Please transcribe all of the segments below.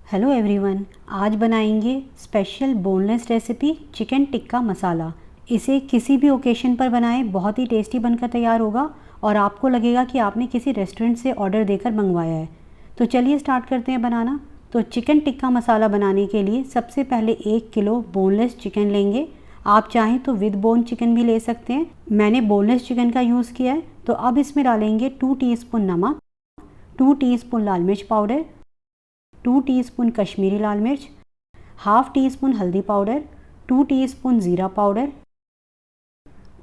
Hello everyone, आज बनाएंगे special boneless recipe chicken tikka masala. इसे किसी भी ओकेशन पर बनाएं, बहुत ही टेस्टी बनकर तैयार होगा और आपको लगेगा कि आपने किसी रेस्टोरेंट से ऑर्डर देकर मंगवाया है। तो चलिए स्टार्ट करते हैं बनाना। तो चिकन टिक्का मसाला बनाने के लिए सबसे पहले 1 किलो बोनलेस चिकन लेंगे। आप चाहें तो विद बोन चिकन भी ले सकते हैं, मैंने बोनलेस चिकन का यूज़ किया है। तो अब इसमें डालेंगे 2 टीस्पून नमक, 2 टीस्पून लाल मिर्च पाउडर, 2 टीस्पून कश्मीरी लाल मिर्च, हाफ टी स्पून हल्दी पाउडर, 2 टीस्पून ज़ीरा पाउडर,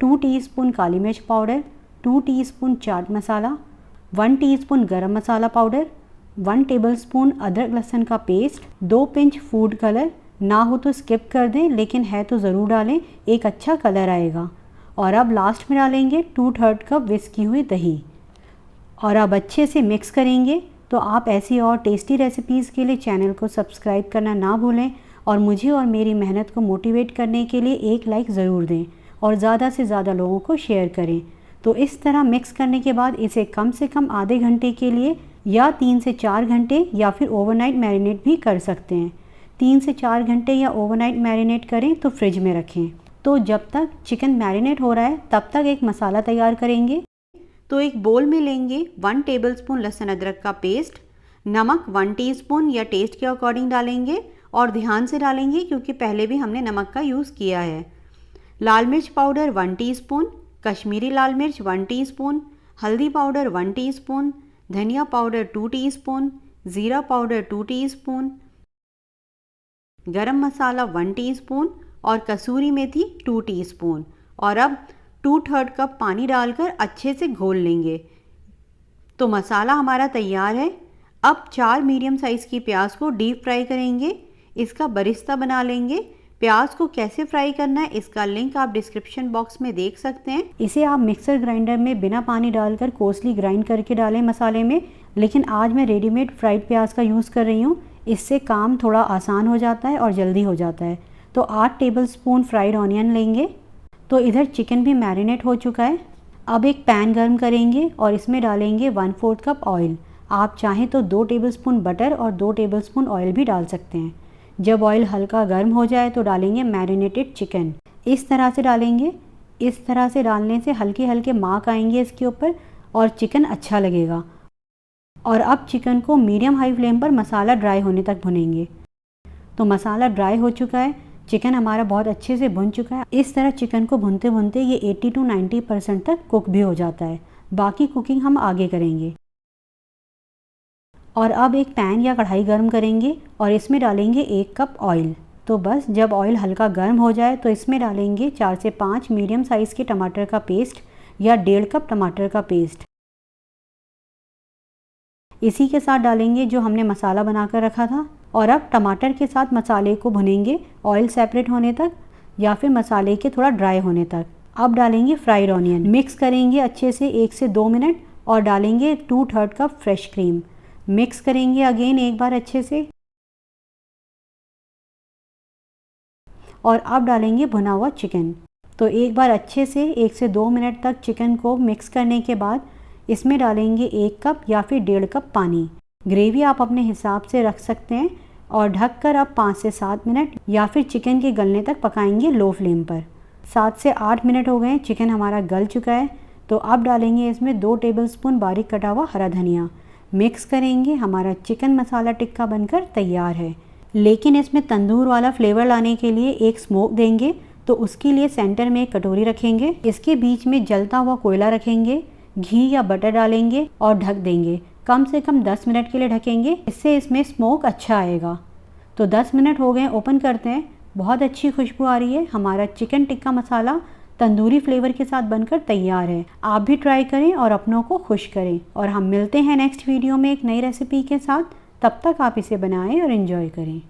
2 टीस्पून काली मिर्च powder, 2 teaspoon chaat masala, 1 teaspoon गरम मसाला पाउडर, 1 टेबलस्पून अदरक लहसुन का पेस्ट, 2 पिंच फूड कलर। ना हो तो स्किप कर दें, लेकिन है तो ज़रूर डालें, एक अच्छा कलर आएगा। और अब लास्ट में डालेंगे 2/3 कप विस्की हुई दही और अब अच्छे से मिक्स करेंगे। तो आप ऐसी और टेस्टी रेसिपीज़ के लिए चैनल को सब्सक्राइब करना ना भूलें और मुझे और मेरी मेहनत को मोटिवेट करने के लिए एक लाइक ज़रूर दें और ज़्यादा से ज़्यादा लोगों को शेयर करें। तो इस तरह मिक्स करने के बाद इसे कम से कम आधे घंटे के लिए या 3 से 4 घंटे या फिर ओवरनाइट मैरिनेट भी कर सकते हैं। 3 से 4 घंटे या ओवरनाइट मैरिनेट करें तो फ्रिज में रखें। तो जब तक चिकन मैरिनेट हो रहा है तब तक एक मसाला तैयार करेंगे। तो एक बोल में लेंगे 1 टेबलस्पून लहसुन अदरक का पेस्ट, नमक 1 टीस्पून या टेस्ट के अकॉर्डिंग डालेंगे और ध्यान से डालेंगे क्योंकि पहले भी हमने नमक का यूज़ किया है। लाल मिर्च पाउडर 1 टीस्पून, कश्मीरी लाल मिर्च 1 टीस्पून, हल्दी पाउडर 1 टीस्पून, धनिया पाउडर 2 टीस्पून, ज़ीरा पाउडर 2 टीस्पून, गरम मसाला 1 टीस्पून और कसूरी मेथी 2 टीस्पून। और अब 2/3 कप पानी डालकर अच्छे से घोल लेंगे। तो मसाला हमारा तैयार है। अब 4 मीडियम साइज़ की प्याज को डीप फ्राई करेंगे, इसका बरिस्ता बना लेंगे। प्याज को कैसे फ्राई करना है इसका लिंक आप डिस्क्रिप्शन बॉक्स में देख सकते हैं। इसे आप मिक्सर ग्राइंडर में बिना पानी डालकर कोसली ग्राइंड करके डालें मसाले में, लेकिन आज मैं रेडीमेड फ्राइड प्याज का यूज़ कर रही हूँ, इससे काम थोड़ा आसान हो जाता है और जल्दी हो जाता है। तो 8 टेबलस्पून फ्राइड ऑनियन लेंगे। तो इधर चिकन भी मैरिनेट हो चुका है। अब एक पैन गर्म करेंगे और इसमें डालेंगे 1/4 कप ऑयल। आप चाहें तो 2 टेबलस्पून बटर और 2 टेबलस्पून ऑयल भी डाल सकते हैं। जब ऑयल हल्का गर्म हो जाए तो डालेंगे मैरिनेटेड चिकन। इस तरह से डालेंगे। इस तरह से डालने से हल्के हल्के मार्क आएंगे इसके ऊपर और चिकन अच्छा लगेगा। और अब चिकन को मीडियम हाई फ्लेम पर मसाला ड्राई होने तक भुनेंगे। तो मसाला ड्राई हो चुका है, चिकन हमारा बहुत अच्छे से भुन चुका है। इस तरह चिकन को भुनते भुनते ये 80 to 90% तक कुक भी हो जाता है। बाकी कुकिंग हम आगे करेंगे। और अब एक पैन या कढ़ाई गर्म करेंगे और इसमें डालेंगे 1 कप ऑयल। तो बस जब ऑयल हल्का गर्म हो जाए तो इसमें डालेंगे 4 से 5 मीडियम साइज़ के टमाटर का पेस्ट या 1.5 कप टमाटर का पेस्ट। इसी के साथ डालेंगे जो हमने मसाला बनाकर रखा था। और अब टमाटर के साथ मसाले को भुनेंगे ऑयल सेपरेट होने तक या फिर मसाले के थोड़ा ड्राई होने तक। अब डालेंगे फ्राइड ऑनियन, मिक्स करेंगे अच्छे से 1 से 2 मिनट और डालेंगे 2/3 कप फ्रेश क्रीम। मिक्स करेंगे अगेन एक बार अच्छे से और अब डालेंगे भुना हुआ चिकन। तो एक बार अच्छे से 1 से 2 मिनट तक चिकन को मिक्स करने के बाद इसमें डालेंगे 1 कप या फिर 1.5 कप पानी। ग्रेवी आप अपने हिसाब से रख सकते हैं और ढककर अब 5 से 7 मिनट या फिर चिकन के गलने तक पकाएंगे लो फ्लेम पर। 7 से 8 मिनट हो गए, चिकन हमारा गल चुका है। तो अब डालेंगे इसमें 2 टेबलस्पून बारीक कटा हुआ हरा धनिया। मिक्स करेंगे, हमारा चिकन मसाला टिक्का बनकर तैयार है। लेकिन इसमें तंदूर वाला फ्लेवर लाने के लिए एक स्मोक देंगे, तो उसके लिए सेंटर में एक कटोरी रखेंगे, इसके बीच में जलता हुआ कोयला रखेंगे, घी या बटर डालेंगे और ढक देंगे। कम से कम 10 मिनट के लिए ढकेंगे, इससे इसमें स्मोक अच्छा आएगा। तो 10 मिनट हो गए, ओपन करते हैं। बहुत अच्छी खुशबू आ रही है। हमारा चिकन टिक्का मसाला तंदूरी फ्लेवर के साथ बनकर तैयार है। आप भी ट्राई करें और अपनों को खुश करें। और हम मिलते हैं नेक्स्ट वीडियो में एक नई रेसिपी के साथ। तब तक आप इसे बनाएं और एंजॉय करें।